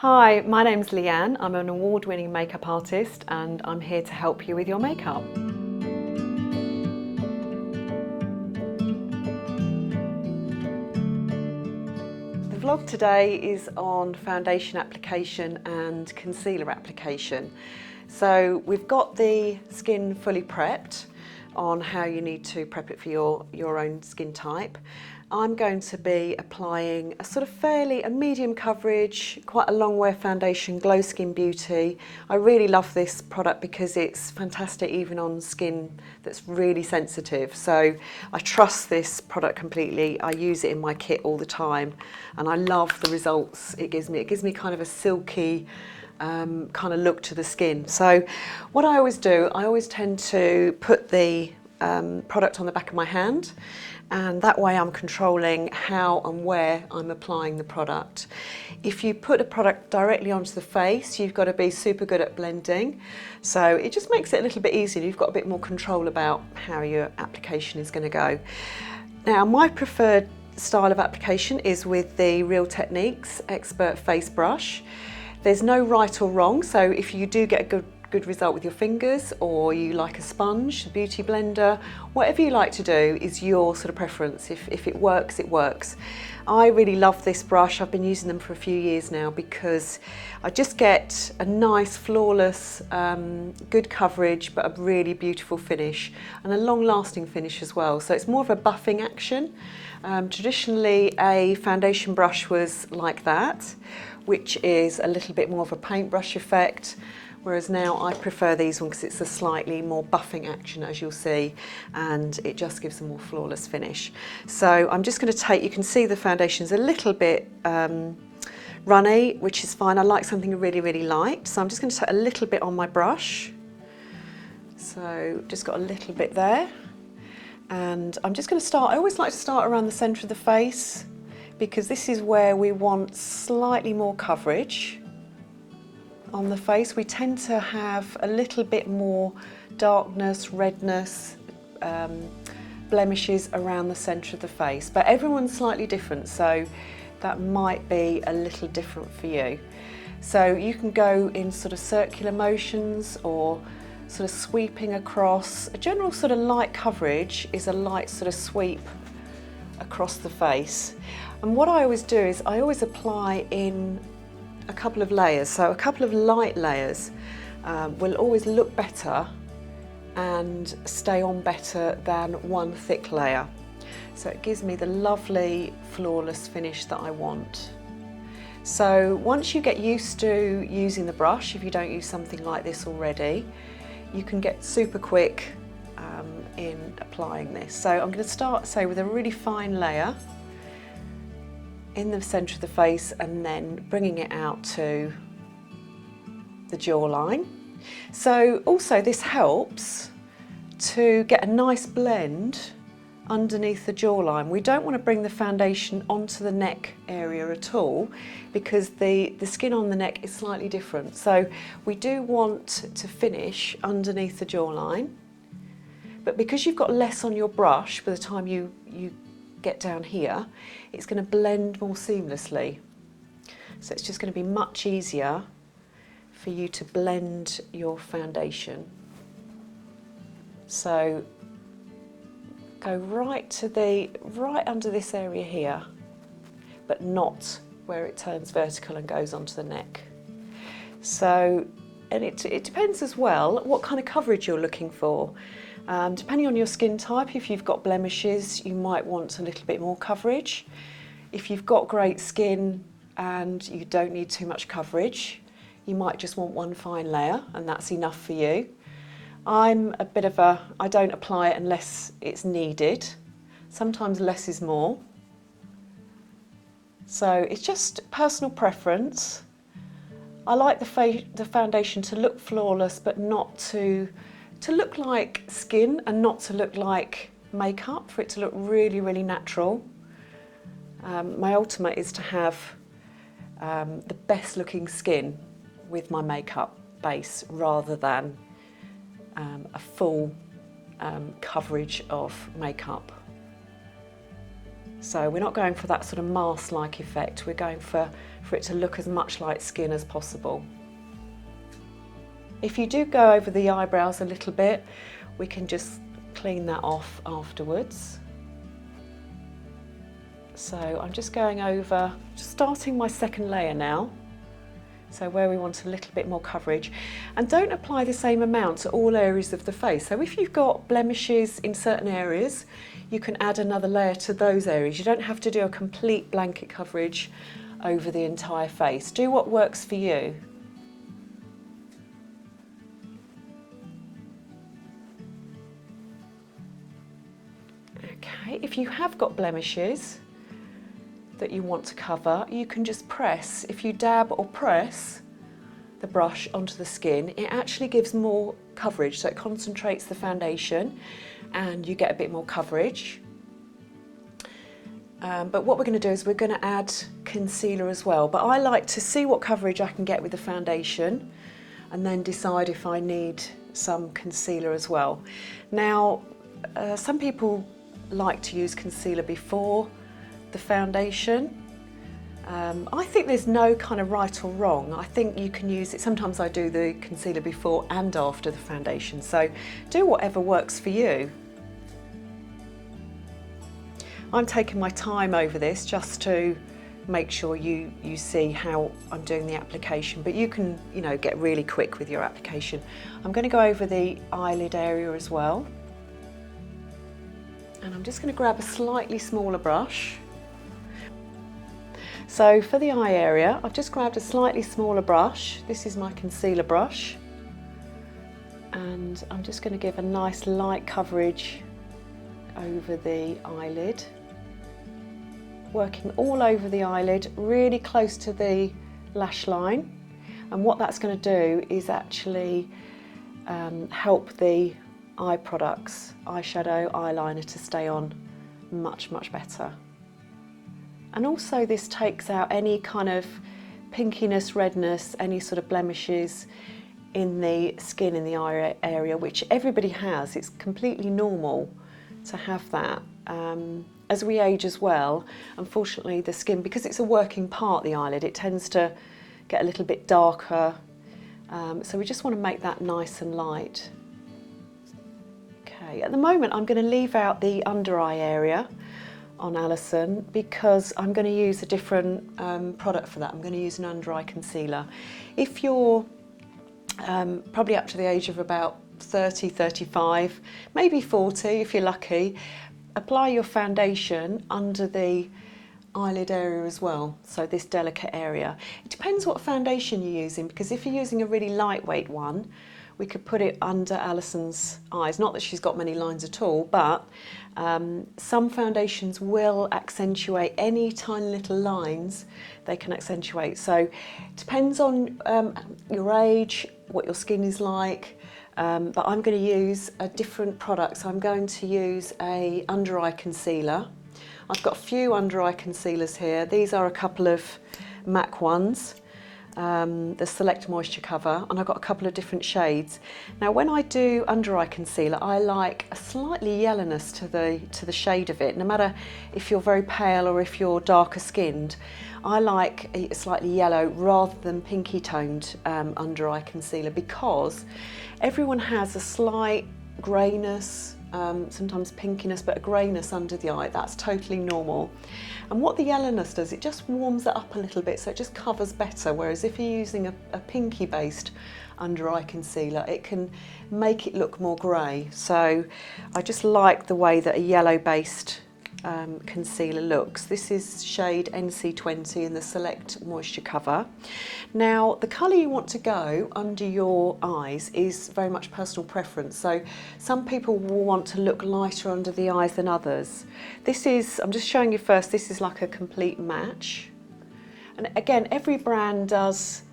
Hi, my name's Leanne. I'm an award-winning makeup artist and I'm here to help you with your makeup. The vlog today is on foundation application and concealer application. So we've got the skin fully prepped on how you need to prep it for your own skin type. I'm going to be applying a sort of a medium coverage, quite a long wear foundation, Glow Skin Beauty. I really love this product because it's fantastic even on skin that's really sensitive. So I trust this product completely. I use it in my kit all the time and I love the results it gives me. It gives me kind of a silky kind of look to the skin. So what I always do, I always tend to put the product on the back of my hand, and that way I'm controlling how and where I'm applying the product. If you put a product directly onto the face, you've got to be super good at blending. So it just makes it a little bit easier. You've got a bit more control about how your application is going to go. Now, my preferred style of application is with the Real Techniques Expert Face Brush. There's no right or wrong, so if you do get a good result with your fingers, or you like a sponge, a beauty blender, whatever you like to do is your sort of preference. If it works, it works. I really love this brush. I've been using them for a few years now because I just get a nice, flawless, good coverage, but a really beautiful finish and a long-lasting finish as well. So it's more of a buffing action. Traditionally, a foundation brush was like that, which is a little bit more of a paintbrush effect. Whereas now I prefer these ones because it's a slightly more buffing action, as you'll see, and it just gives a more flawless finish. So I'm just going to take, you can see the foundation's a little bit runny, which is fine. I like something really, really light. So I'm just going to take a little bit on my brush. So just got a little bit there. And I'm just going to start, I always like to start around the centre of the face because this is where we want slightly more coverage. On the face, we tend to have a little bit more darkness, redness, blemishes around the centre of the face, but everyone's slightly different, so that might be a little different for you. So you can go in sort of circular motions or sort of sweeping across. A general sort of light coverage is a light sort of sweep across the face. And what I always do is I always apply in a couple of layers, so a couple of light layers will always look better and stay on better than one thick layer. So it gives me the lovely flawless finish that I want. So once you get used to using the brush, if you don't use something like this already, you can get super quick in applying this. So I'm going to start, say, with a really fine layer in the centre of the face and then bringing it out to the jawline. So also this helps to get a nice blend underneath the jawline. We don't want to bring the foundation onto the neck area at all because the skin on the neck is slightly different. So we do want to finish underneath the jawline, but because you've got less on your brush by the time you get down here, it's going to blend more seamlessly. So it's just going to be much easier for you to blend your foundation. So go right under this area here, but not where it turns vertical and goes onto the neck. So, and it depends as well what kind of coverage you're looking for. Depending on your skin type, if you've got blemishes, you might want a little bit more coverage. If you've got great skin and you don't need too much coverage, you might just want one fine layer and that's enough for you. I'm a bit of I don't apply it unless it's needed. Sometimes less is more. So it's just personal preference. I like the foundation to look flawless, but not to look like skin and not to look like makeup, for it to look really, really natural. My ultimate is to have the best looking skin with my makeup base rather than a full coverage of makeup. So we're not going for that sort of mask-like effect, we're going for it to look as much like skin as possible. If you do go over the eyebrows a little bit, we can just clean that off afterwards. So I'm just going over, starting my second layer now. So where we want a little bit more coverage. And don't apply the same amount to all areas of the face. So if you've got blemishes in certain areas, you can add another layer to those areas. You don't have to do a complete blanket coverage over the entire face. Do what works for you. Okay, if you have got blemishes that you want to cover, you can just press. If you dab or press the brush onto the skin, it actually gives more coverage, so it concentrates the foundation and you get a bit more coverage. But what we're going to do is we're going to add concealer as well, but I like to see what coverage I can get with the foundation and then decide if I need some concealer as well. Now, some people like to use concealer before the foundation. I think there's no kind of right or wrong. I think you can use it. Sometimes I do the concealer before and after the foundation, so do whatever works for you. I'm taking my time over this just to make sure you see how I'm doing the application, but you can, you know, get really quick with your application. I'm going to go over the eyelid area as well, and I'm just going to grab a slightly smaller brush. So for the eye area, I've just grabbed a slightly smaller brush. This is my concealer brush, and I'm just going to give a nice light coverage over the eyelid, working all over the eyelid, really close to the lash line. And what that's going to do is actually help the eye products, eyeshadow, eyeliner, to stay on much, much better. And also this takes out any kind of pinkiness, redness, any sort of blemishes in the skin in the eye area, which everybody has. It's completely normal to have that. As we age as well, unfortunately the skin, because it's a working part, the eyelid, it tends to get a little bit darker. So we just want to make that nice and light. Okay, at the moment I'm going to leave out the under eye area on Alison because I'm going to use a different product for that. I'm going to use an under eye concealer. If you're probably up to the age of about 30, 35, maybe 40 if you're lucky, apply your foundation under the eyelid area as well, so this delicate area. It depends what foundation you're using, because if you're using a really lightweight one, we could put it under Alison's eyes. Not that she's got many lines at all, but some foundations will accentuate any tiny little lines, they can accentuate. So it depends on your age, what your skin is like, but I'm going to use a different product. So I'm going to use a under eye concealer. I've got a few under eye concealers here. These are a couple of MAC ones. The Select Moisture Cover, and I've got a couple of different shades. Now when I do under eye concealer, I like a slightly yellowness to the shade of it. No matter if you're very pale or if you're darker skinned, I like a slightly yellow rather than pinky toned under eye concealer, because everyone has a slight greyness, sometimes pinkiness, but a greyness under the eye. That's totally normal. And what the yellowness does, it just warms it up a little bit, so it just covers better. Whereas if you're using a pinky based under eye concealer, it can make it look more grey. So I just like the way that a yellow based concealer looks. This is shade NC20 in the Select Moisture Cover. Now the colour you want to go under your eyes is very much personal preference, so some people will want to look lighter under the eyes than others. This is, I'm just showing you first, this is like a complete match, and again every brand does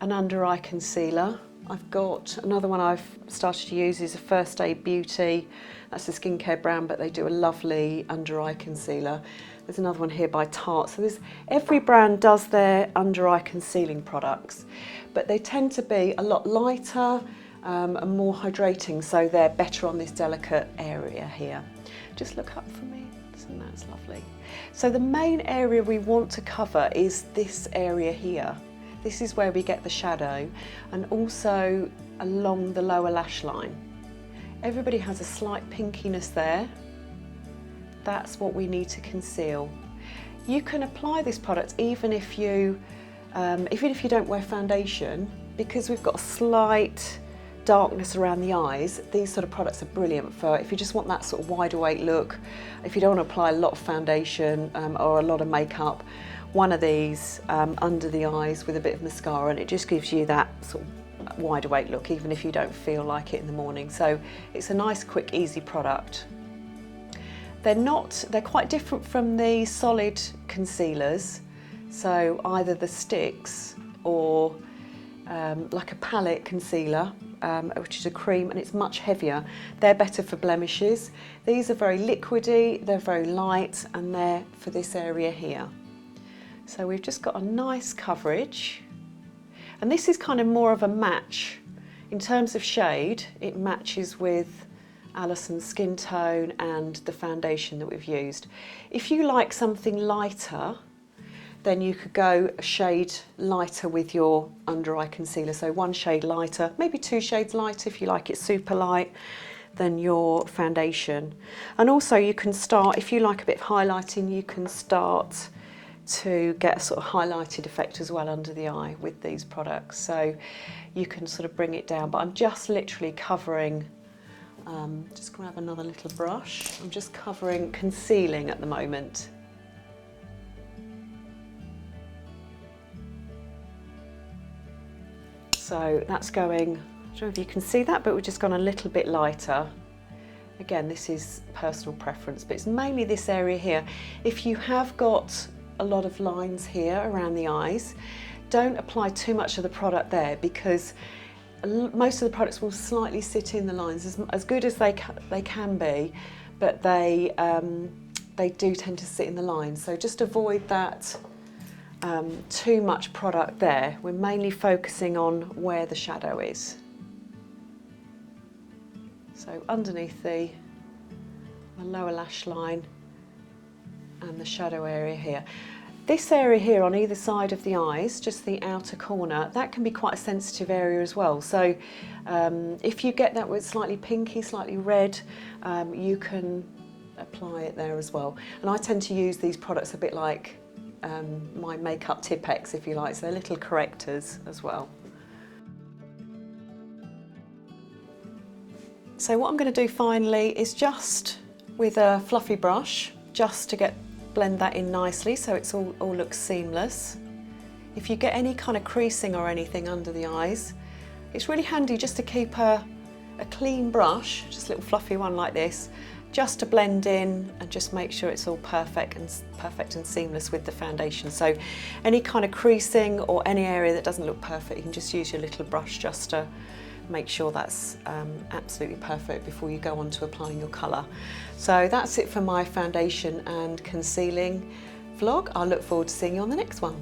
an under eye concealer. I've got another one I've started to use is a First Aid Beauty. That's a skincare brand, but they do a lovely under eye concealer. There's another one here by Tarte. So every brand does their under eye concealing products, but they tend to be a lot lighter and more hydrating, so they're better on this delicate area here. Just look up for me. And that's lovely. So the main area we want to cover is this area here. This is where we get the shadow, and also along the lower lash line. Everybody has a slight pinkiness there. That's what we need to conceal. You can apply this product even if you don't wear foundation, because we've got a slight darkness around the eyes. These sort of products are brilliant for if you just want that sort of wide awake look, if you don't want to apply a lot of foundation or a lot of makeup. One of these under the eyes with a bit of mascara, and it just gives you that sort of wide awake look even if you don't feel like it in the morning. So it's a nice, quick, easy product. They're quite different from the solid concealers, so either the sticks or like a palette concealer, which is a cream, and it's much heavier. They're better for blemishes. These are very liquidy, they're very light, and they're for this area here. So we've just got a nice coverage, and this is kind of more of a match. In terms of shade, it matches with Alison's skin tone and the foundation that we've used. If you like something lighter, then you could go a shade lighter with your under eye concealer. So one shade lighter, maybe 2 shades lighter if you like it super light than your foundation. And also you can start, if you like a bit of highlighting, you can start to get a sort of highlighted effect as well under the eye with these products. So you can sort of bring it down, but I'm just literally covering, just grab another little brush. I'm just covering, concealing at the moment. So that's going, I don't know if you can see that, but we've just gone a little bit lighter. Again, this is personal preference, but it's mainly this area here. If you have got a lot of lines here around the eyes, don't apply too much of the product there, because most of the products will slightly sit in the lines, as good as they can be, but they do tend to sit in the lines. So just avoid that. Too much product there. We're mainly focusing on where the shadow is. So underneath the lower lash line and the shadow area here. This area here on either side of the eyes, just the outer corner, that can be quite a sensitive area as well. So if you get that with slightly pinky, slightly red, you can apply it there as well. And I tend to use these products a bit like my makeup Tipp-Ex, if you like, so they're little correctors as well. So what I'm going to do finally is just with a fluffy brush, just to blend that in nicely so it's all looks seamless. If you get any kind of creasing or anything under the eyes, it's really handy just to keep a clean brush, just a little fluffy one like this, just to blend in and just make sure it's all perfect and seamless with the foundation. So any kind of creasing or any area that doesn't look perfect, you can just use your little brush just to make sure that's absolutely perfect before you go on to applying your colour. So that's it for my foundation and concealing vlog. I look forward to seeing you on the next one.